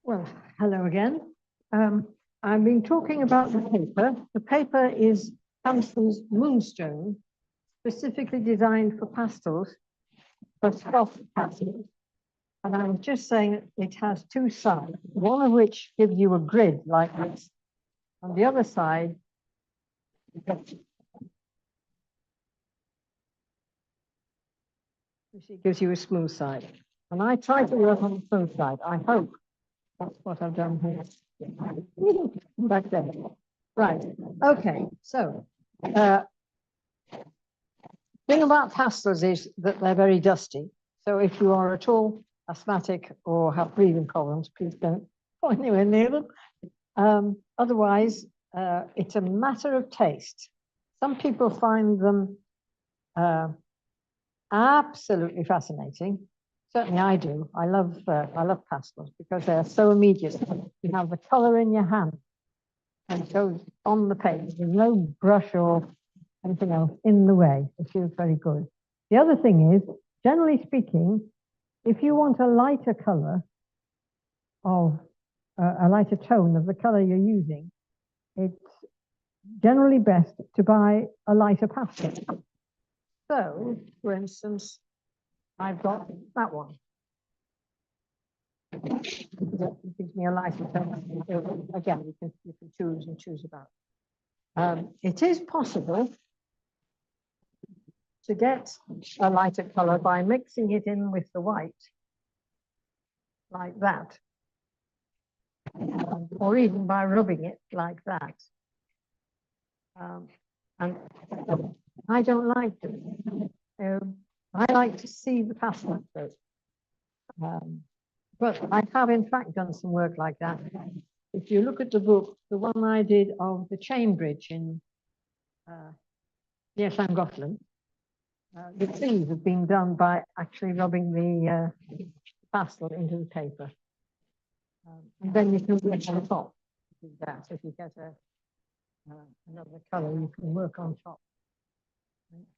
Well, hello again. I've been talking about the paper. The paper is Pastels Moonstone, specifically designed for pastels, for soft pastels. And I was just saying it has two sides, one of which gives you a grid like this. On the other side, it gives you a smooth side. And I try to work on the smooth side. I hope that's what I've done here. Back there. Right. Okay. So, thing about pastels is that they're very dusty. So if you are at all asthmatic or have breathing problems, please don't go anywhere near them. Otherwise, it's a matter of taste. Some people find them absolutely fascinating. Certainly I do. I love pastels because they're so immediate. You have the color in your hand and it goes on the page. There's no brush or anything else in the way. It feels very good. The other thing is, generally speaking, if you want a lighter color of a lighter tone of the color you're using, it's generally best to buy a lighter pastel. So, for instance, I've got that one. That gives me a lighter tone. Again, you can choose and choose about. It is possible to get a lighter color by mixing it in with the white, like that, or even by rubbing it like that. And I don't like them. I like to see the pastel. But I have in fact done some work like that. If you look at the book, the one I did of the chain bridge in near Llangollen, the trees have been done by actually rubbing the pastel into the paper. And then you can work on top. Do that. If you get another color, you can work on top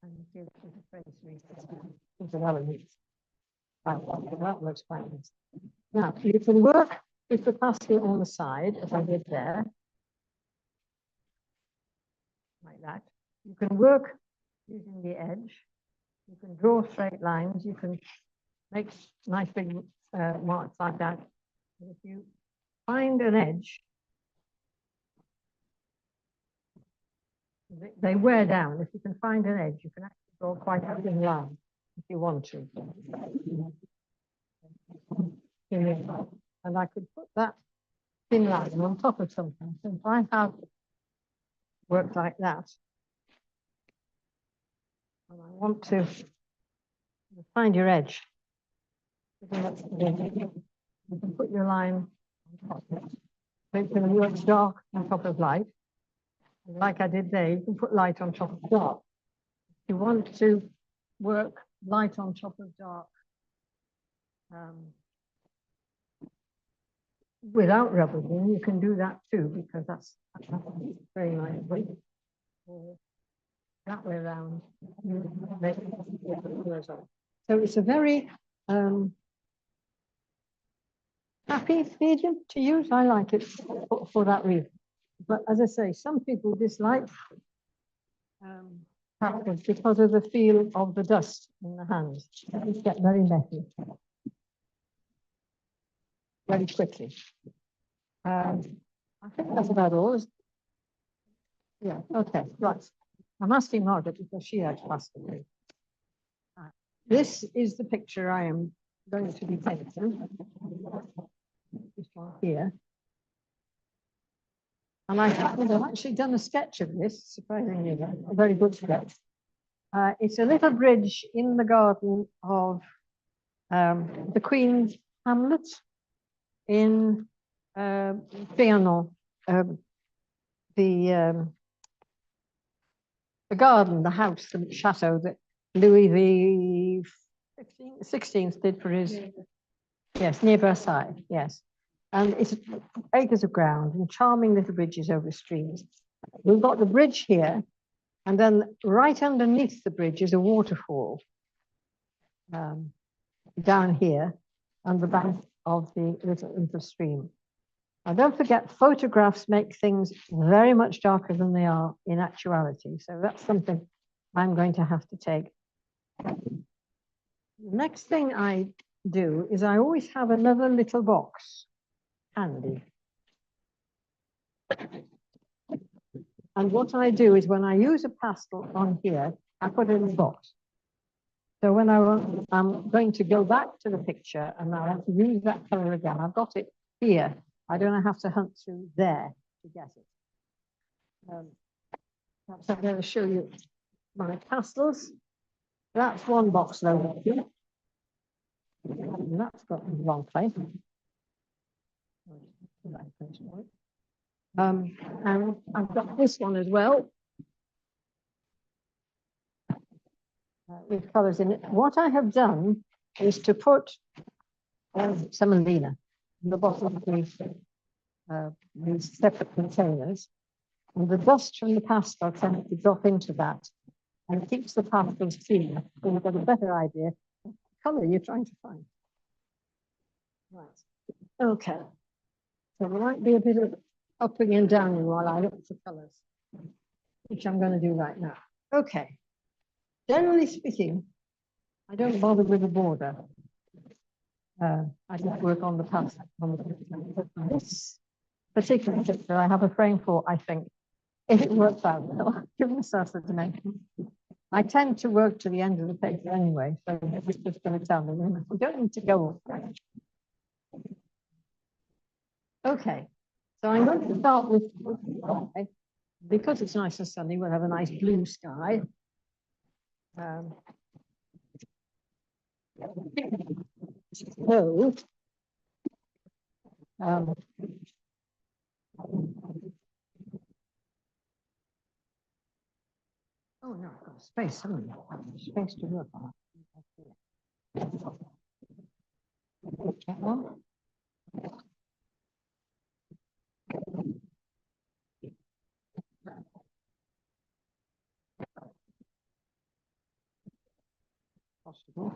and give it a face element. That looks quite nice. Now, you can work with the pastel on the side, as I did there, like that. You can work using the edge. You can draw straight lines. You can make nice big marks like that. And if you find an edge, they wear down. If you can find an edge, you can actually draw quite a thin line if you want to. And I could put that thin line on top of something. So if I have work like that, and I want to find your edge, you can put your line on top of it. So it's going to work dark on top of light. And like I did there, you can put light on top of dark. If you want to work light on top of dark without rubbing, you can do that too, because that's very nice. Or that way around. So it's a very happy medium to use. I like it for that reason. But as I say, some people dislike pastels because of the feel of the dust in the hands. It gets very messy very quickly. I think that's about all. Yeah, okay, right. I'm asking Margaret because she likes pastel. This is the picture I am going to be painting. This one here. And I've actually done a sketch of this, surprisingly, a very good sketch. It's a little bridge in the garden of the Queen's Hamlet in Trianon. The garden, the house, the chateau that Louis the 16th did for his, yes, near Versailles, yes. And it's acres of ground and charming little bridges over streams. We've got the bridge here, and then right underneath the bridge is a waterfall down here, and the bank of the little stream. Now, don't forget, photographs make things very much darker than they are in actuality. So that's something I'm going to have to take. The next thing I do is I always have another little box handy. And what I do is when I use a pastel on here, I put it in the box. So when I'm going to go back to the picture and I want to use that color again, I've got it here. I don't have to hunt through there to get it. Perhaps I'm going to show you my pastels. That's one box over here. And that's got the wrong place. And I've got this one as well. With colors in it. What I have done is to put semolina in the bottom of these separate containers, and the dust from the pastel tends to drop into that and keeps the pastels cleaner. So you've got a better idea of the color you're trying to find. Right. Okay. So there might be a bit of upping and downing while I look for colors, which I'm going to do right now. Okay. Generally speaking, I don't bother with the border. I just work on the pastel. This particular picture I have a frame for, I think, if it works out, I'll give myself the dimension. I tend to work to the end of the picture anyway, so it's just going to tell me. We don't need to go. Okay, so I'm going to start with, because it's nice and sunny, we'll have a nice blue sky. So, oh no, I've got space, haven't I? Space to work on. That one. Possible.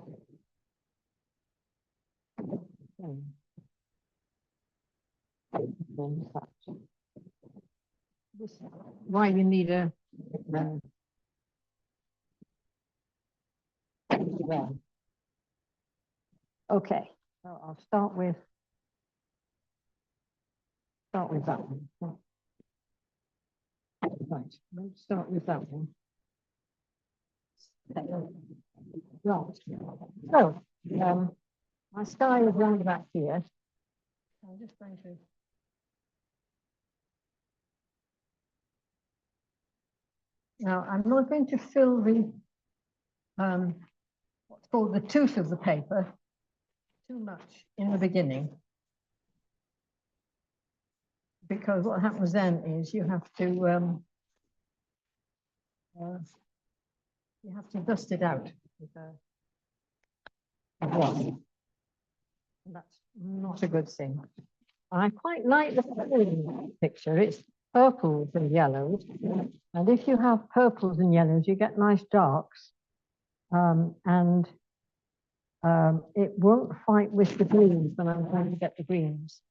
This is why you need a okay, so I'll start with that one. Right, let's start with that one. Right. So my sky is round about here. I'm just going to now I'm not going to fill the what's called the tooth of the paper too much in the beginning, because what happens then is you have to dust it out with a wash. That's not a good thing. I quite like the picture. It's purples and yellows, and if you have purples and yellows, you get nice darks, and it won't fight with the greens when I'm going to get the greens.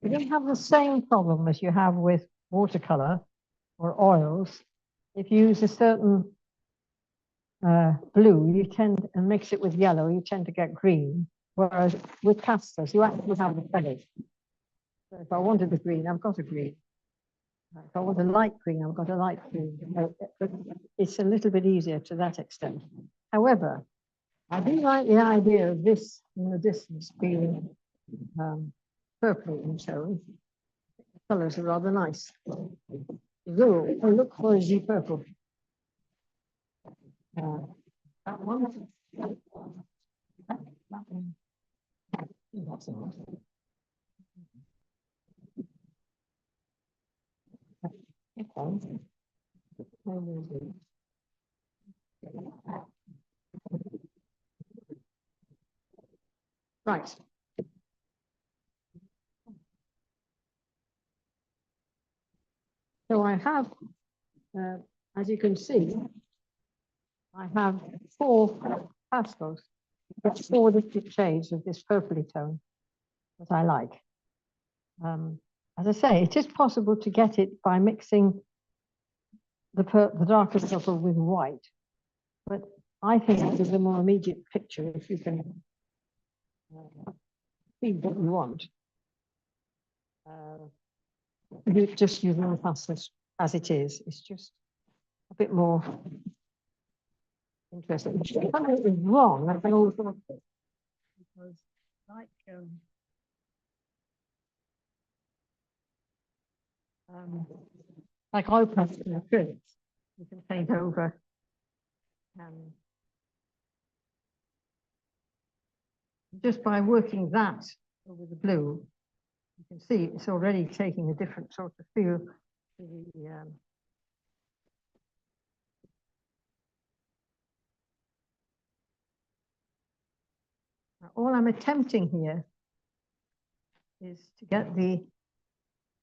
You don't have the same problem as you have with watercolor or oils. If you use a certain blue, you tend and mix it with yellow, you tend to get green. Whereas with pastels, you actually have the colors. So if I wanted the green, I've got a green. If I want a light green, I've got a light green. It's a little bit easier to that extent. However, I do like the idea of this in the distance being purple and so the colors are rather nice. Look for a Z purple. That one. That one. That's nice. Right. So I have, as you can see, I have 4 pastels, 4 different shades of this purpley tone. that I like. As I say, it is possible to get it by mixing the darker purple with white, but I think it gives a more immediate picture if you can see what you want. You just use more pastels as it is. It's just a bit more interesting. If I is wrong, I can always look at it. Because like oil pastel and acrylics, you can paint over just by working that over the blue, you can see it's already taking a different sort of feel to the all I'm attempting here is to get the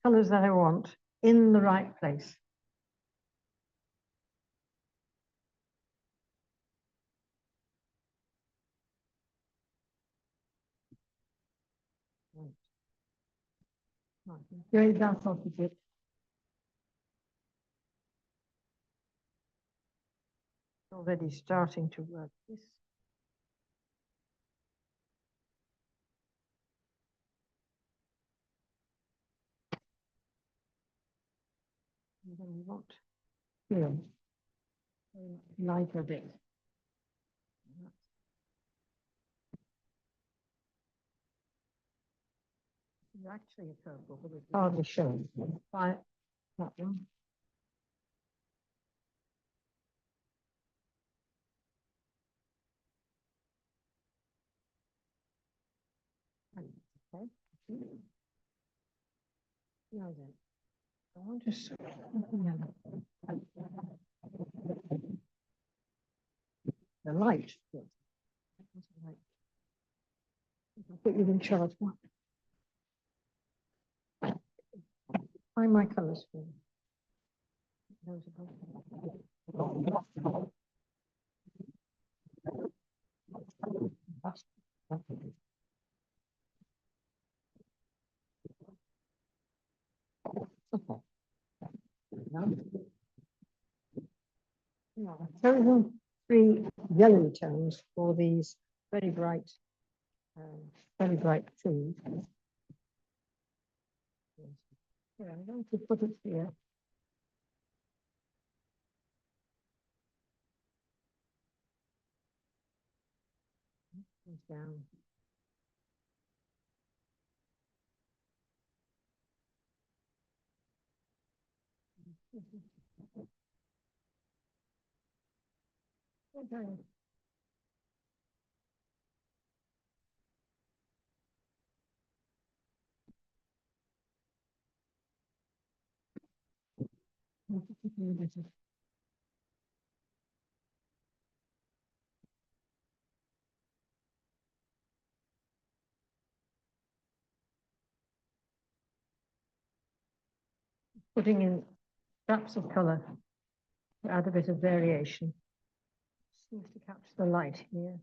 colors that I want in the right place. Going down off a bit. Already starting to work this. And then we want here, lighter bit. It's actually a purple, but it's hardly shown. Try that one. Okay. Now then, I want to the light. I'll put you in charge. Find my colors for you. I've chosen 3 yellow tones for these very bright trees. Yeah, I'm going to put it here. Down. Okay. Putting in scraps of color to add a bit of variation. Seems to capture the light here.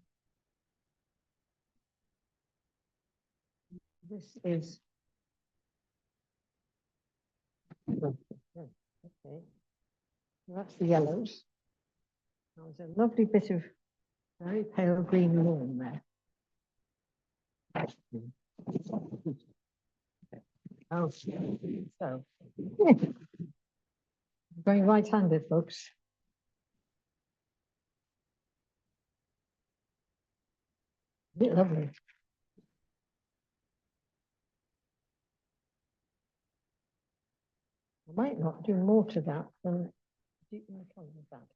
This is okay. That's the yellows. There's a lovely bit of very pale green lawn there. Oh, so going right-handed, folks. Lovely. I might not do more to that than deepen the colour of that.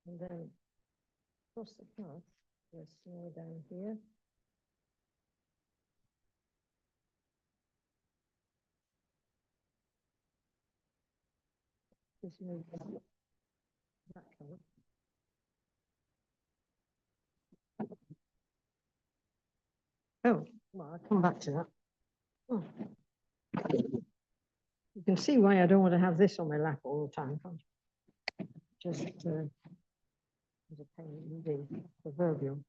And then across the path, there's more down here. Just move that colour. Oh, well, I'll come back to that. Oh. You can see why I don't want to have this on my lap all the time, can't you? Just as a pain in the proverbial.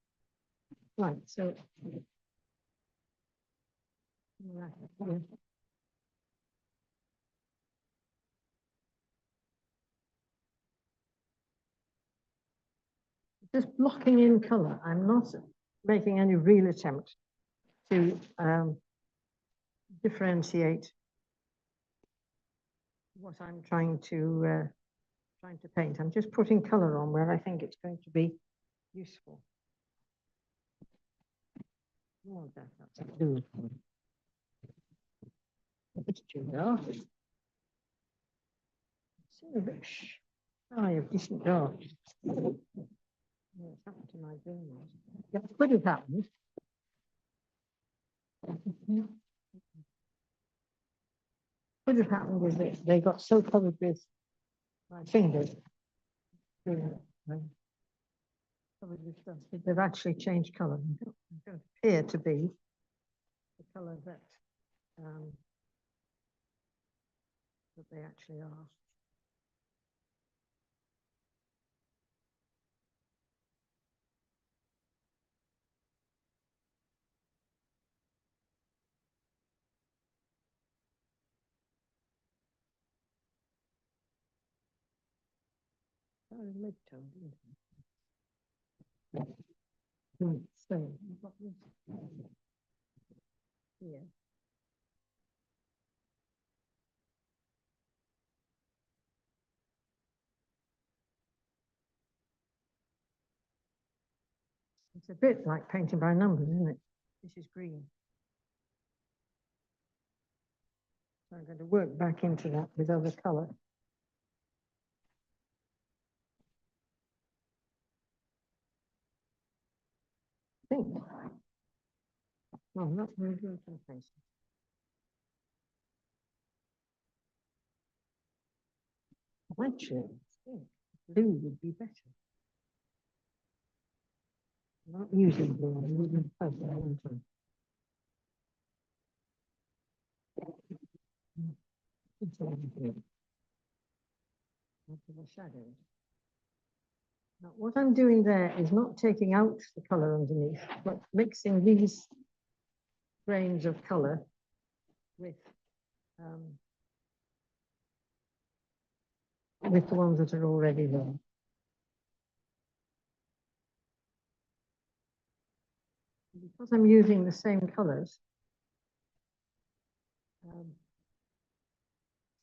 Right, so. Right, yeah. Just blocking in colour. I'm not making any real attempt to differentiate what I'm trying to paint. I'm just putting colour on where I think it's going to be useful. Oh, that's blue. It's too dark. It's a bit shy of decent dark. What's happened to my green ones? That could have happened. Could have happened is that they got so covered with my fingers, covered with dust, that they've actually changed colour. They don't appear to be the colour that that they actually are. Mid-tone, so what was here? It's a bit like painting by numbers, isn't it? This is green. So I'm going to work back into that with other colour. I think. Oh, not very good for the face. Actually, I think blue would be better. I'm not using blue, I'm using purple. The shadows. Now, what I'm doing there is not taking out the colour underneath, but mixing these grains of colour with the ones that are already there. Because I'm using the same colours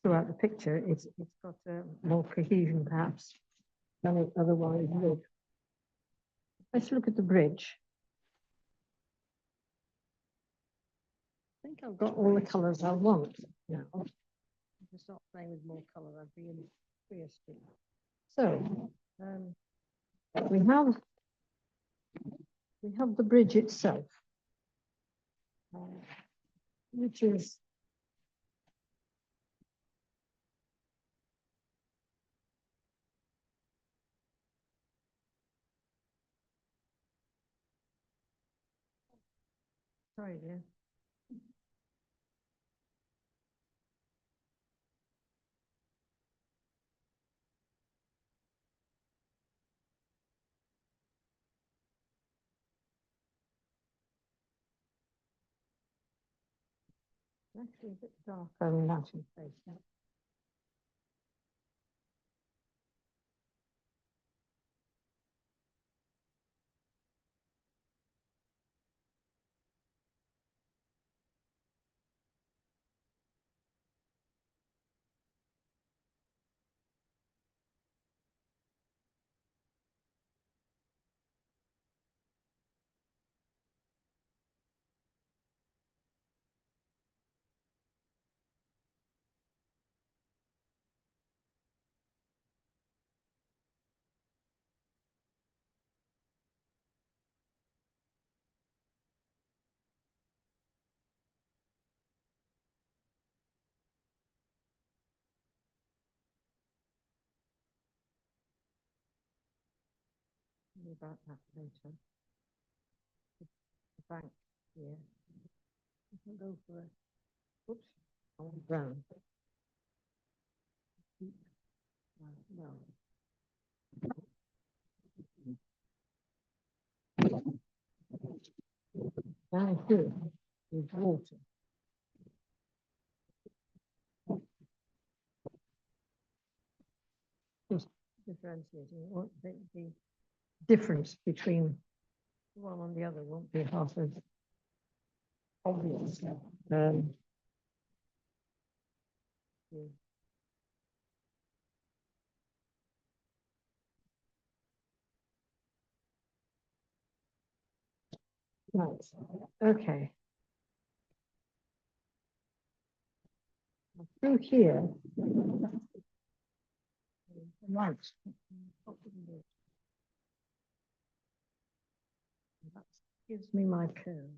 throughout the picture, it's got more cohesion perhaps than it otherwise would. Let's look at the bridge. I think I've got all the colours I want now. If I start playing with more colour, I'd be in clear state. So we have the bridge itself, which is sorry, yeah. Actually a bit darker in that face. Yeah. About that later. The bank here. I can go for a, oops, I want brown. No. down here is water. Just differentiating what the difference between one and the other won't be half as obvious. Yeah. Right. Okay. Through here, right. That gives me my curve.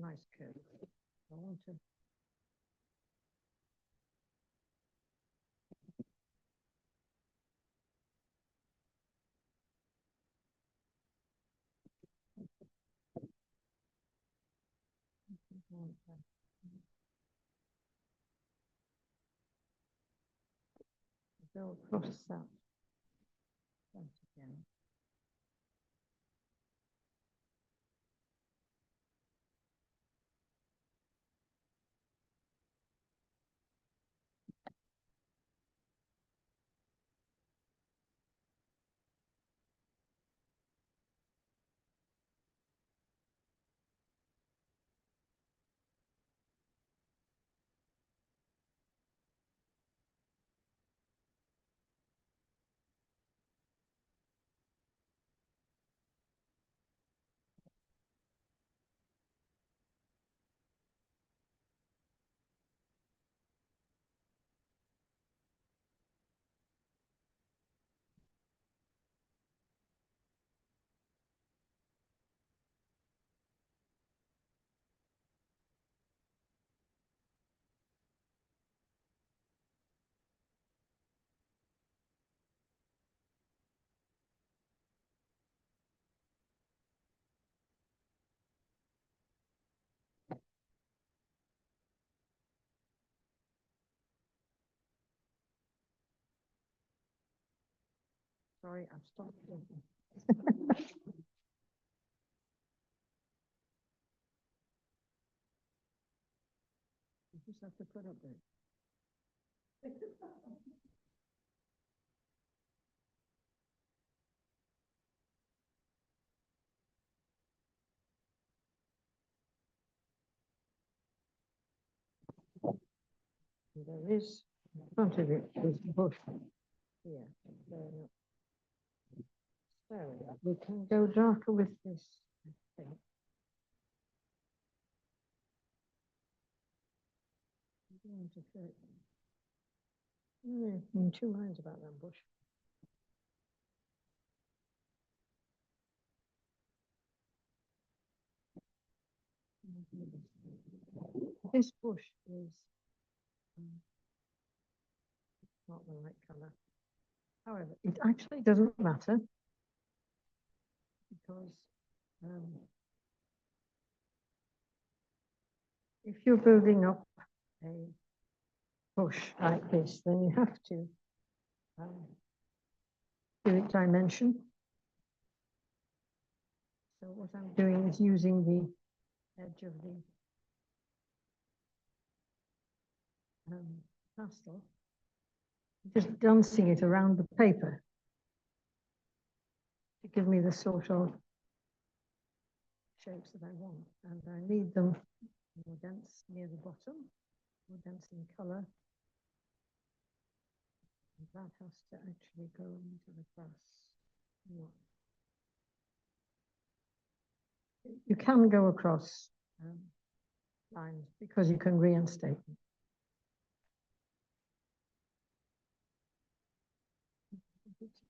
Nice curve. I want to. Go across that again. Sorry, I've stopped. You just have to put up there. There is, in front of it, is bush here. So we can go darker with this, I think. In 2 lines about that bush. This bush is not the right color. However, it actually doesn't matter because if you're building up a bush like this, then you have to give it dimension. So what I'm doing is using the edge of the pastel, just dancing it around the paper to give me the sort of shapes that I want. And I need them more dense near the bottom, more dense in color. And that has to actually go into the glass. You can go across lines because you can reinstate them.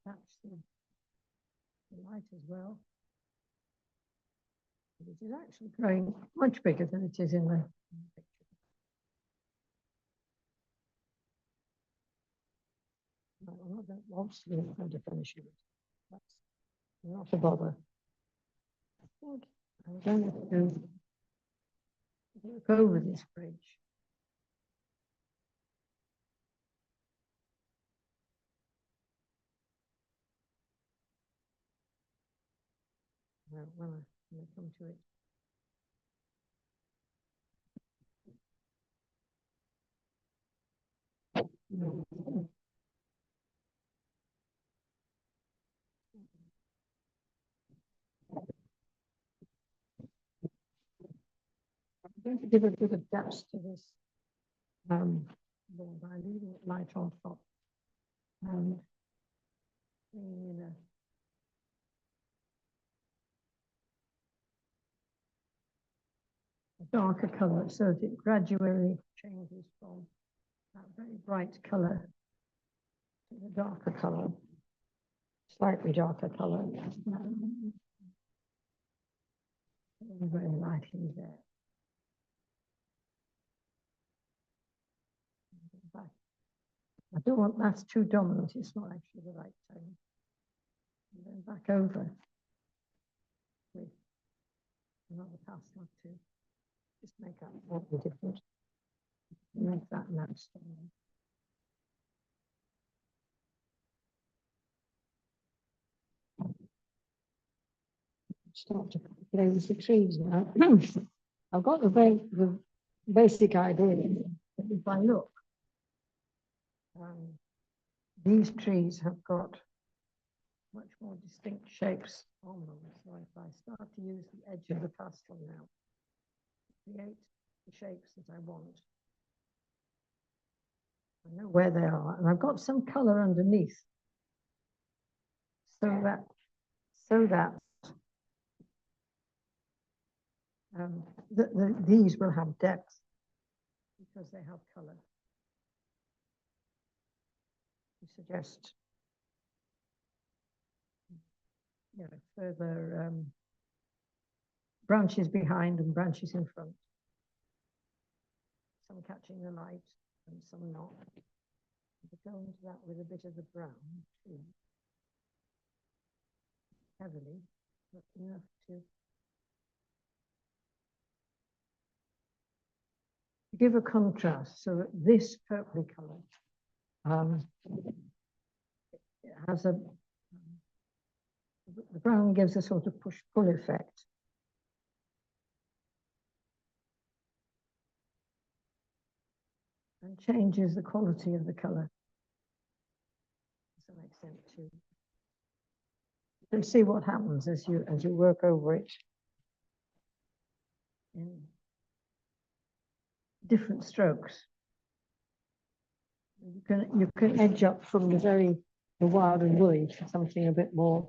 Attach the light as well. It is actually growing much bigger than it is in the picture. I'm not going to finish it. That's not a bother. I'm going to look over this bridge. when I come to it. I'm going to give a bit of depth to this board by leaving it light on top and bringing in a darker color so that it gradually changes from that very bright color to the darker color, slightly darker color. Very lightly there. I don't want that's too dominant, it's not actually the right tone. And then back over with another pastel to just make that slightly different. Make that match. Start to play with the trees now. I've got the basic idea. But if I look, these trees have got much more distinct shapes on them. So if I start to use the edge of the pastel now, create the shapes that I want. I know where they are, and I've got some color underneath, so that these will have depth because they have color. To suggest, further branches behind and branches in front. Some catching the light and some not. Go into that with a bit of the brown too. Heavily, but enough to give a contrast so that this purpley color it has the brown gives a sort of push-pull effect. And changes the quality of the color. Does that make sense too? You can see what happens as you work over it in different strokes. You can edge up from the wild and woolly to something a bit more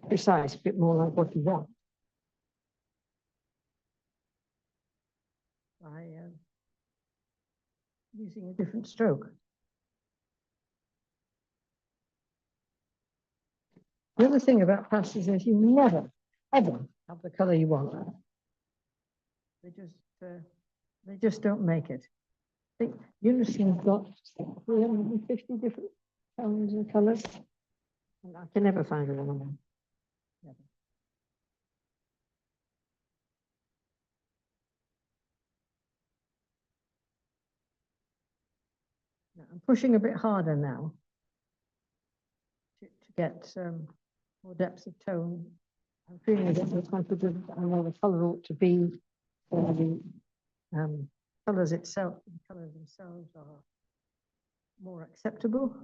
precise, a bit more like what you want. By using a different stroke. The other thing about pastels is you never, ever have the color you want. They just don't make it. I think Unison's got 350 different tones and colors, and I can never find one of them. Never. Now, I'm pushing a bit harder now to get more depth of tone. I'm feeling a bit more confident I know the color ought to be, or the colors themselves are more acceptable.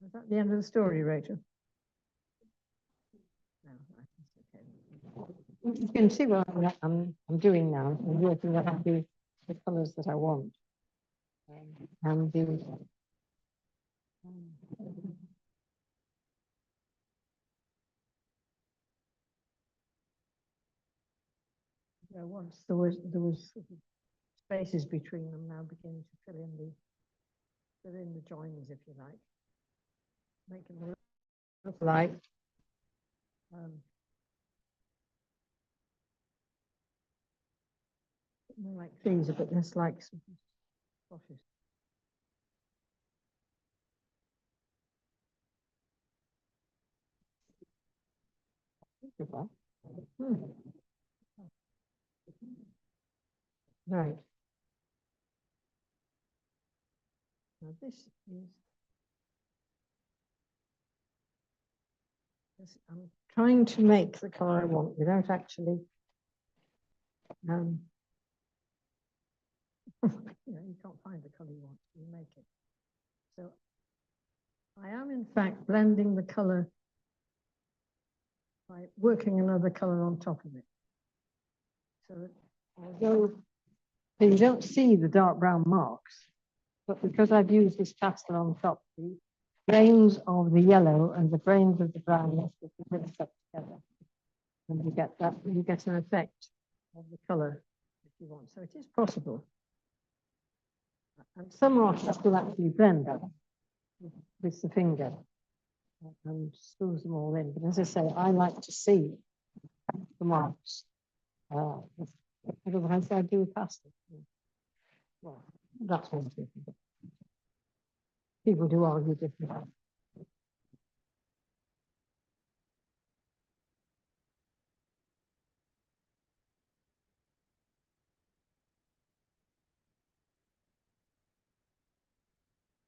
Is that the end of the story, Rachel? No, okay. You can see what I'm doing now. I'm working out the colors that I want. And once there was sort of spaces between them, now beginning to fill in the joins, if you like, making them look like more like trees, a bit less like some bushes. Right. Now this is, I'm trying to make the color I want without actually, you can't find the color you want, you make it. So I am in fact blending the color by working another color on top of it. So that although you don't see the dark brown marks, but because I've used this pastel on top, the grains of the yellow and the grains of the brown are stuck together. And you get that, you get an effect of the color if you want. So it is possible. And some artists will actually blend that with the finger and smooth them all in. But as I say, I like to see the marks. Otherwise, I do pastel. Well, that's one thing. People do argue differently.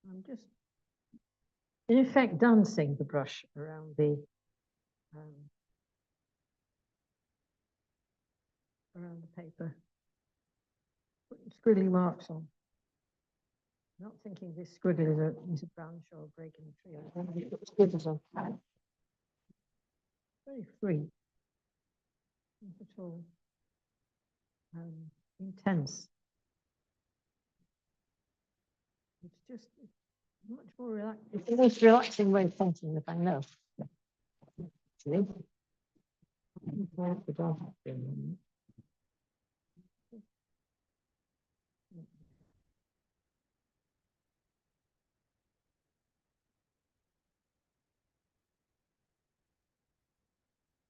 I'm just, in effect, dancing the brush around the paper, putting squiggly marks on. Not thinking this squiggle is a branch or a break in the tree. I don't think put squiggles on. Very free, not at all intense. It's just much more relaxed. It's the most relaxing way of painting that I know. Actually.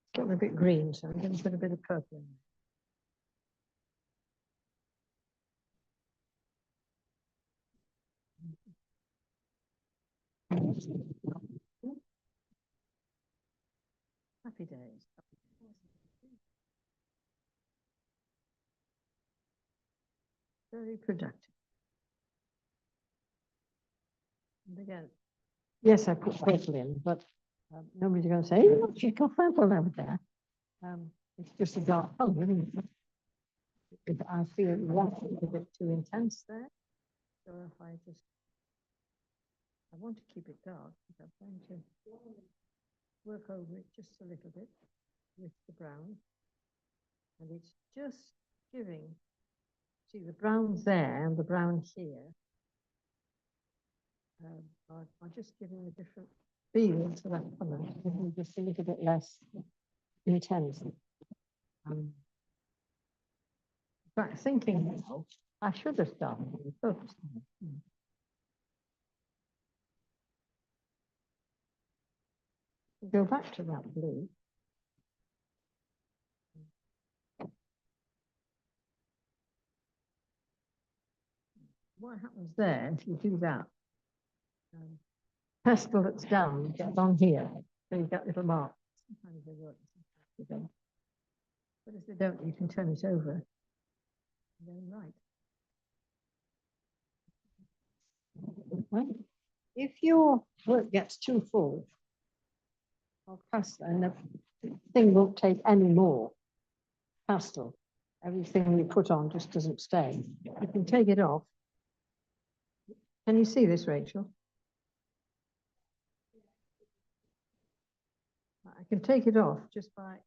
It's getting a bit green, so I'm going to put a bit of purple in. Happy days. Very productive. And again, yes, I put purple in, but nobody's going to say, oh, she's got purple over there. It's just a dark color, isn't it? I feel it's a bit too intense there. So if I want to keep it dark, but I'm going to work over it just a little bit with the brown. And it's just giving, see the brown's there and the brown here. Are just giving a different feel to that color, just a little bit less intense. But thinking now, I should have started with focus. Go back to that blue. What happens there if you do that? Pastel that's down gets on here, so you get little marks. Sometimes they work, sometimes they don't. But if they don't, you can turn it over and then right. If your work gets too full of pastel, and the thing won't take any more pastel, everything you put on just doesn't stay. You can take it off. Can you see this, Rachel? I can take it off just by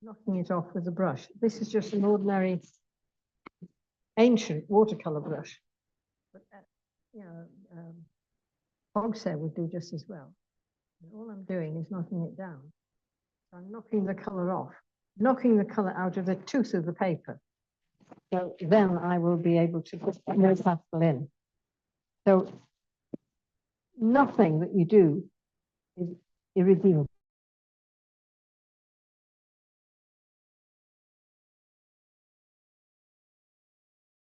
knocking it off with a brush. This is just an ordinary ancient watercolor brush. But, you know, Hogshead would do just as well. And all I'm doing is knocking it down. So I'm knocking the color off, knocking the color out of the tooth of the paper. So then I will be able to put more pastel in. So nothing that you do is irredeemable.